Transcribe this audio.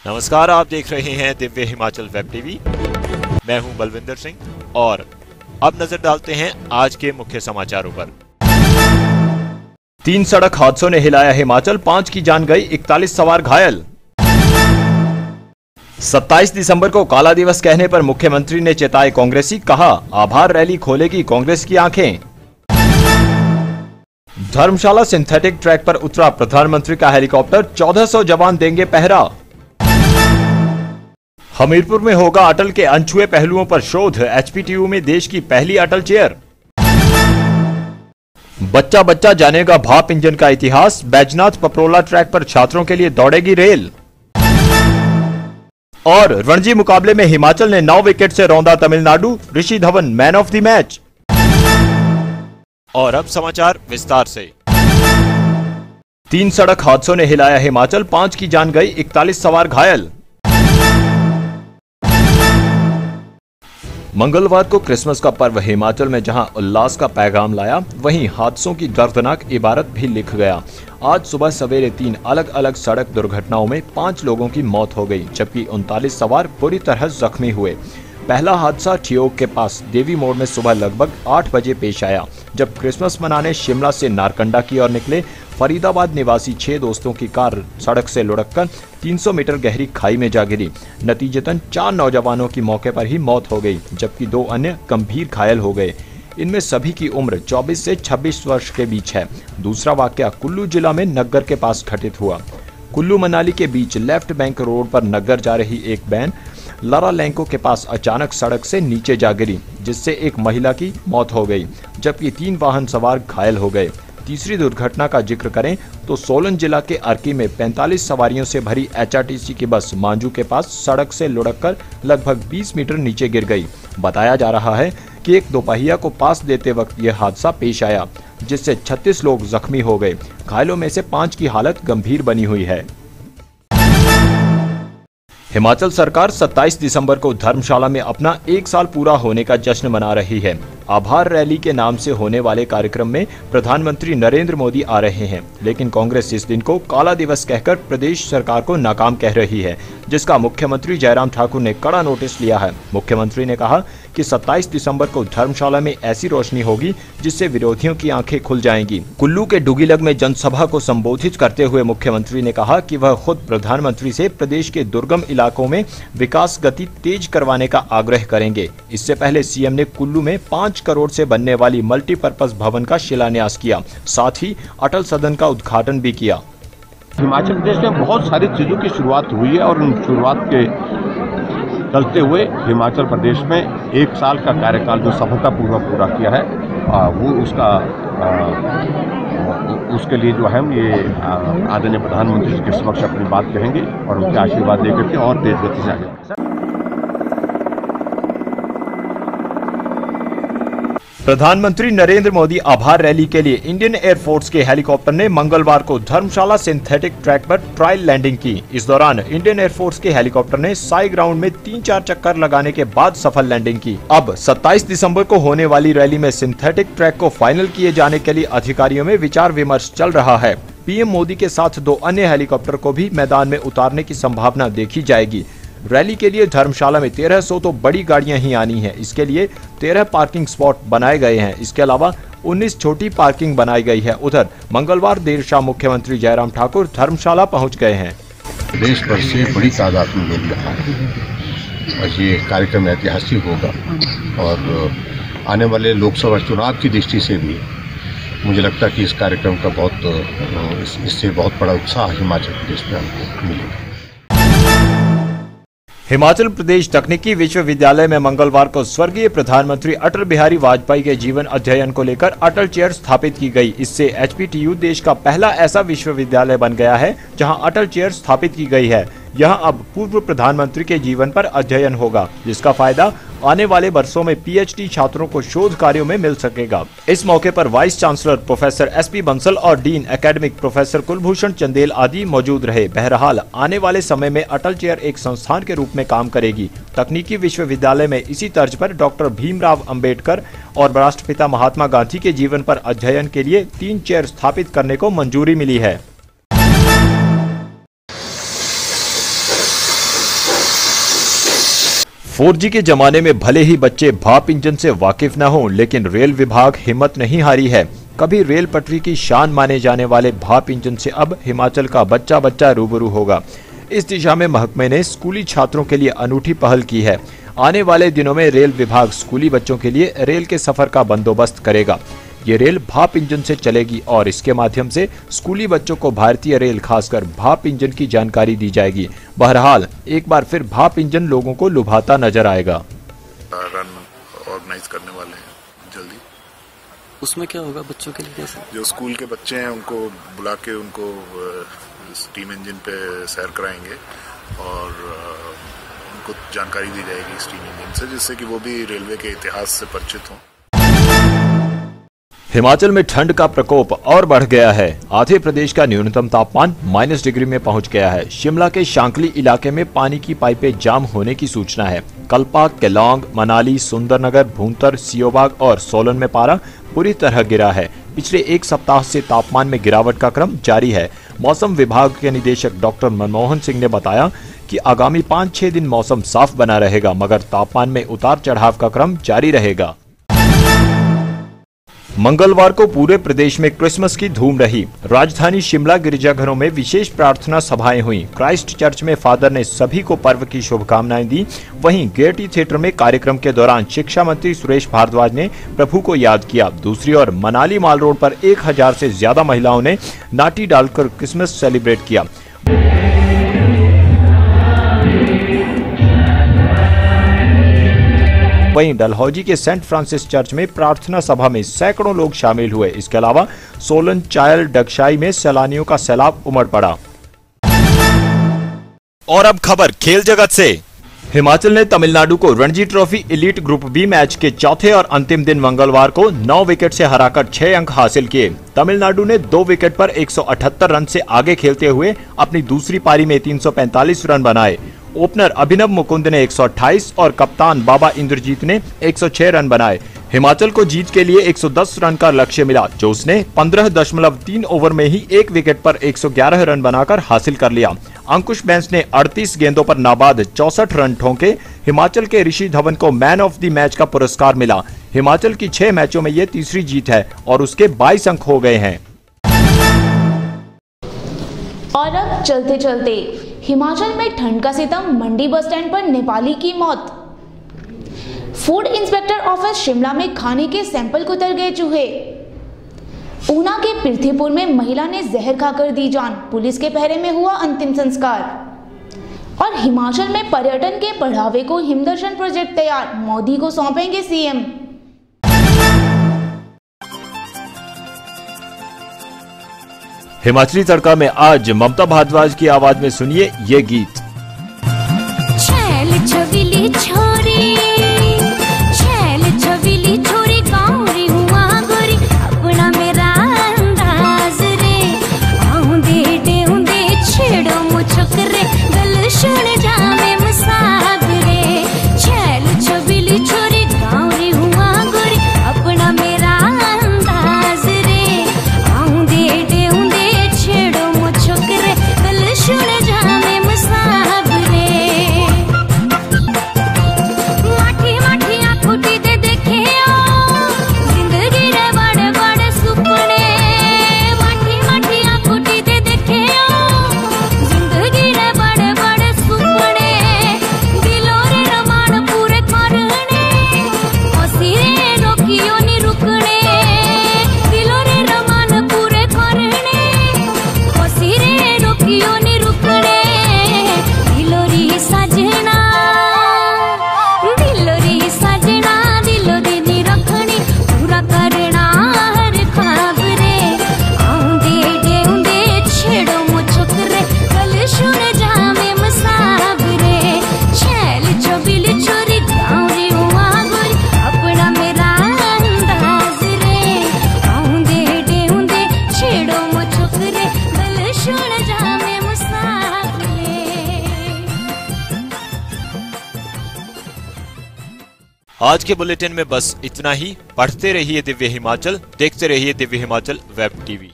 नमस्कार, आप देख रहे हैं दिव्य हिमाचल वेब टीवी। मैं हूं बलविंदर सिंह और अब नजर डालते हैं आज के मुख्य समाचारों पर। 3 सड़क हादसों ने हिलाया हिमाचल, 5 की जान गई, 41 सवार घायल। 27 दिसंबर को काला दिवस कहने पर मुख्यमंत्री ने चेताए कांग्रेसी, कहा आभार रैली खोलेगी कांग्रेस की आंखें। धर्मशाला सिंथेटिक ट्रैक पर उतरा प्रधानमंत्री का हेलीकॉप्टर, 1400 जवान देंगे पहरा। हमीरपुर में होगा अटल के अनछुए पहलुओं पर शोध, एचपीटीयू में देश की पहली अटल चेयर। बच्चा बच्चा जानेगा भाप इंजन का इतिहास, बैजनाथ पपरोला ट्रैक पर छात्रों के लिए दौड़ेगी रेल। और रणजी मुकाबले में हिमाचल ने 9 विकेट से रौंदा Tamil Nadu, Rishi Dhawan man of the match. और अब समाचार विस्तार से। 3 सड़क हादसों ने हिलाया हिमाचल, 5 की जान गई, 41 सवार घायल। मंगलवार को क्रिसमस का पर्व हिमाचल में जहां उल्लास का पैगाम लाया, वहीं हादसों की दर्दनाक इबारत भी लिख गया। आज सुबह सवेरे 3 अलग अलग सड़क दुर्घटनाओं में 5 लोगों की मौत हो गई, जबकि 39 सवार बुरी तरह जख्मी हुए। पहला हादसा ठियोग के पास देवी मोड़ में सुबह लगभग 8 बजे पेश आया, जब क्रिसमस मनाने शिमला से नारकंडा की ओर निकले फरीदाबाद निवासी 6 दोस्तों की कार सड़क से लुढ़ककर 300 मीटर गहरी खाई में जा गिरी। नतीजतन 4 नौजवानों की मौके पर ही मौत हो गई, जबकि 2 अन्य गंभीर घायल हो गए। इनमें सभी की उम्र 24 से 26 वर्ष के बीच है। दूसरा वाकया कुल्लू जिला में नग्गर के पास घटित हुआ। कुल्लू मनाली के बीच लेफ्ट बैंक रोड पर नग्गर जा रही एक वैन लारा लैंको के पास अचानक सड़क से नीचे जा गिरी, जिससे एक महिला की मौत हो गई, जबकि 3 वाहन सवार घायल हो गए। तीसरी दुर्घटना का जिक्र करें तो सोलन जिला के अर्की में 45 सवारियों से भरी एचआरटीसी की बस मांजू के पास सड़क से लुढ़ककर लगभग 20 मीटर नीचे गिर गई। बताया जा रहा है कि एक दोपहिया को पास देते वक्त यह हादसा पेश आया, जिससे 36 लोग जख्मी हो गए। घायलों में से 5 की हालत गंभीर बनी हुई है। हिमाचल सरकार 27 दिसंबर को धर्मशाला में अपना 1 साल पूरा होने का जश्न मना रही है। आभार रैली के नाम से होने वाले कार्यक्रम में प्रधानमंत्री नरेंद्र मोदी आ रहे हैं, लेकिन कांग्रेस इस दिन को काला दिवस कहकर प्रदेश सरकार को नाकाम कह रही है, जिसका मुख्यमंत्री जयराम ठाकुर ने कड़ा नोटिस लिया है। मुख्यमंत्री ने कहा कि 27 दिसंबर को धर्मशाला में ऐसी रोशनी होगी जिससे विरोधियों की आंखें खुल जाएंगी। कुल्लू के डुगीलग में जनसभा को संबोधित करते हुए मुख्यमंत्री ने कहा कि वह खुद प्रधानमंत्री से प्रदेश के दुर्गम इलाकों में विकास गति तेज करवाने का आग्रह करेंगे। इससे पहले सीएम ने कुल्लू में 5 करोड़ से बनने वाली मल्टीपर्पज भवन का शिलान्यास किया, साथ ही अटल सदन का उद्घाटन भी किया। हिमाचल प्रदेश में बहुत सारी चीज़ों की शुरुआत हुई है और उन शुरुआत के चलते हुए हिमाचल प्रदेश में 1 साल का कार्यकाल जो सफलतापूर्वक पूरा किया है, वो उसके लिए जो है हम ये आदरणीय प्रधानमंत्री जी के समक्ष अपनी बात कहेंगे और उनके आशीर्वाद देकर के और तेज गति से आगे। प्रधानमंत्री नरेंद्र मोदी आभार रैली के लिए इंडियन एयरफोर्स के हेलीकॉप्टर ने मंगलवार को धर्मशाला सिंथेटिक ट्रैक पर ट्रायल लैंडिंग की। इस दौरान इंडियन एयरफोर्स के हेलीकॉप्टर ने साई ग्राउंड में 3-4 चक्कर लगाने के बाद सफल लैंडिंग की। अब 27 दिसंबर को होने वाली रैली में सिंथेटिक ट्रैक को फाइनल किए जाने के लिए अधिकारियों में विचार विमर्श चल रहा है। पीएम मोदी के साथ 2 अन्य हेलीकॉप्टर को भी मैदान में उतारने की संभावना देखी जाएगी। रैली के लिए धर्मशाला में 1300 तो बड़ी गाड़ियां ही आनी है। इसके लिए 13 पार्किंग स्पॉट बनाए गए हैं। इसके अलावा 19 छोटी पार्किंग बनाई गई है। उधर मंगलवार देर शाम मुख्यमंत्री जयराम ठाकुर धर्मशाला पहुंच गए हैं। देश भर से बड़ी तादाद में लोग यहाँ और ये कार्यक्रम ऐतिहासिक होगा और आने वाले लोकसभा चुनाव की दृष्टि से भी मुझे लगता है कि इस कार्यक्रम का इससे बहुत बड़ा उत्साह हिमाचल प्रदेश में हमको मिलेगा। हिमाचल प्रदेश तकनीकी विश्वविद्यालय में मंगलवार को स्वर्गीय प्रधानमंत्री अटल बिहारी वाजपेयी के जीवन अध्ययन को लेकर अटल चेयर स्थापित की गई। इससे एचपीटीयू देश का पहला ऐसा विश्वविद्यालय बन गया है जहां अटल चेयर स्थापित की गई है। यहां अब पूर्व प्रधानमंत्री के जीवन पर अध्ययन होगा, जिसका फायदा आने वाले वर्षों में पीएचडी छात्रों को शोध कार्यों में मिल सकेगा। इस मौके पर vice chancellor professor SP Bansal और dean academic professor Kulbhushan Chandel आदि मौजूद रहे। बहरहाल आने वाले समय में अटल चेयर एक संस्थान के रूप में काम करेगी। तकनीकी विश्वविद्यालय में इसी तर्ज पर डॉक्टर भीमराव अंबेडकर और राष्ट्रपिता महात्मा गांधी के जीवन पर अध्ययन के लिए 3 चेयर स्थापित करने को मंजूरी मिली है। 4G के जमाने में भले ही बच्चे भाप इंजन से वाकिफ न हों, लेकिन रेल विभाग हिम्मत नहीं हारी है। कभी रेल पटरी की शान माने जाने वाले भाप इंजन से अब हिमाचल का बच्चा बच्चा रूबरू होगा। इस दिशा में महकमे ने स्कूली छात्रों के लिए अनूठी पहल की है। आने वाले दिनों में रेल विभाग स्कूली बच्चों के लिए रेल के सफर का बंदोबस्त करेगा। ये रेल भाप इंजन से चलेगी और इसके माध्यम से स्कूली बच्चों को भारतीय रेल खासकर भाप इंजन की जानकारी दी जाएगी। बहरहाल एक बार फिर भाप इंजन लोगों को लुभाता नजर आएगा। रन ऑर्गेनाइज करने वाले हैं जल्दी। उसमें क्या होगा बच्चों के लिए? कैसे जो स्कूल के बच्चे हैं उनको बुला के उनको स्टीम इंजन पे सैर कराएंगे और उनको जानकारी दी जाएगी स्टीम इंजन से, जिससे कि वो भी रेलवे के इतिहास से परिचित हों। हिमाचल में ठंड का प्रकोप और बढ़ गया है। आधे प्रदेश का न्यूनतम तापमान -डिग्री में पहुंच गया है। शिमला के शांकली इलाके में पानी की पाइपें जाम होने की सूचना है। कल्पा, केलांग, मनाली, सुंदरनगर, भूंतर, सियोबाग और सोलन में पारा पूरी तरह गिरा है। पिछले एक सप्ताह से तापमान में गिरावट का क्रम जारी है। मौसम विभाग के निदेशक डॉक्टर मनमोहन सिंह ने बताया कि आगामी 5-6 दिन मौसम साफ बना रहेगा, मगर तापमान में उतार चढ़ाव का क्रम जारी रहेगा। मंगलवार को पूरे प्रदेश में क्रिसमस की धूम रही। राजधानी शिमला गिरजाघरों में विशेष प्रार्थना सभाएं हुई। क्राइस्ट चर्च में फादर ने सभी को पर्व की शुभकामनाएं दी। वहीं गेयटी थिएटर में कार्यक्रम के दौरान शिक्षा मंत्री सुरेश भारद्वाज ने प्रभु को याद किया। दूसरी ओर मनाली माल रोड पर 1000 से ज्यादा महिलाओं ने नाटी डालकर क्रिसमस सेलिब्रेट किया। वहीं डलहौजी के सेंट फ्रांसिस चर्च में प्रार्थना सभा में सैकड़ों लोग शामिल हुए। इसके अलावा सोलन, चायल, डगशाई में सैलानियों का सैलाब उमड़ पड़ा। और अब खबर खेल जगत से। हिमाचल ने तमिलनाडु को Ranji trophy elite group B match के चौथे और अंतिम दिन मंगलवार को 9 विकेट से हराकर 6 अंक हासिल किए। तमिलनाडु ने 2 विकेट पर 178 रन से आगे खेलते हुए अपनी दूसरी पारी में 345 रन बनाए। ओपनर अभिनव मुकुंद ने 128 और कप्तान बाबा इंद्रजीत ने 106 रन बनाए। हिमाचल को जीत के लिए 110 रन का लक्ष्य मिला, जो उसने 15.3 ओवर में ही 1 विकेट पर 111 रन बनाकर हासिल कर लिया। अंकुश बैंस ने 38 गेंदों पर नाबाद 64 रन ठोके। हिमाचल के ऋषि धवन को मैन ऑफ द मैच का पुरस्कार मिला। हिमाचल की 6 मैचों में ये तीसरी जीत है और उसके 22 अंक हो गए हैं। और अब चलते चलते हिमाचल में ठंड का सितम, मंडी बस स्टैंड पर नेपाली की मौत। फूड इंस्पेक्टर ऑफिस शिमला में खाने के सैंपल को उतर गए चूहे। ऊना के पृथ्वीपुर में महिला ने जहर खाकर दी जान, पुलिस के पहरे में हुआ अंतिम संस्कार। और हिमाचल में पर्यटन के बढ़ावे को हिमदर्शन प्रोजेक्ट तैयार, मोदी को सौंपेंगे सीएम। हिमाचली तड़का में आज ममता भारद्वाज की आवाज में सुनिए ये गीत। छैल छबिली छोरी, छैल छबिली छोरी काउरी हुआ गोरी, अपना मेरा अंदाज रे, आउंदे देउंदे छेड़ो मुझक रे, गल सुन जावे मसाग रे। छैल छबिली छोरी काउरी हुआ गोरी, अपना मेरा अंदाज रे, आउंदे देउंदे छेड़ो मुझक रे, गल सुन जावे मसाग रे। माठी माठी आंखोटी दे देखे जिंदगी रे बड़े बड़े सुपने, माठी माठी आंखोटी दे देखे जिंदगी रे बड़े बड़े सुपने, दिलों रे रमान पूरे करने, हंसी रे रोकियो नी रुकने, दिलों रे रमान पूरे करने, हंसी रे रोकियो नी रुकने, दिलोरी सजना, दिलोरी सजना, दिलो देनी रखनी, पूरा करना हर ख्वाब रे, आउंदे देउंदे छेड़ो मुझक रे, गल सुन जावे मसाब रे। छैल छबिली छोरी गाउरी हुआ गोरी, अपना मेरा अंदाज रे, आउंदे देउंदे छेड़ो मुझक रे, गल सुन जावे मसाब रे। आज के बुलेटिन में बस इतना ही। पढ़ते रहिए दिव्य हिमाचल, देखते रहिए दिव्य हिमाचल वेब टीवी।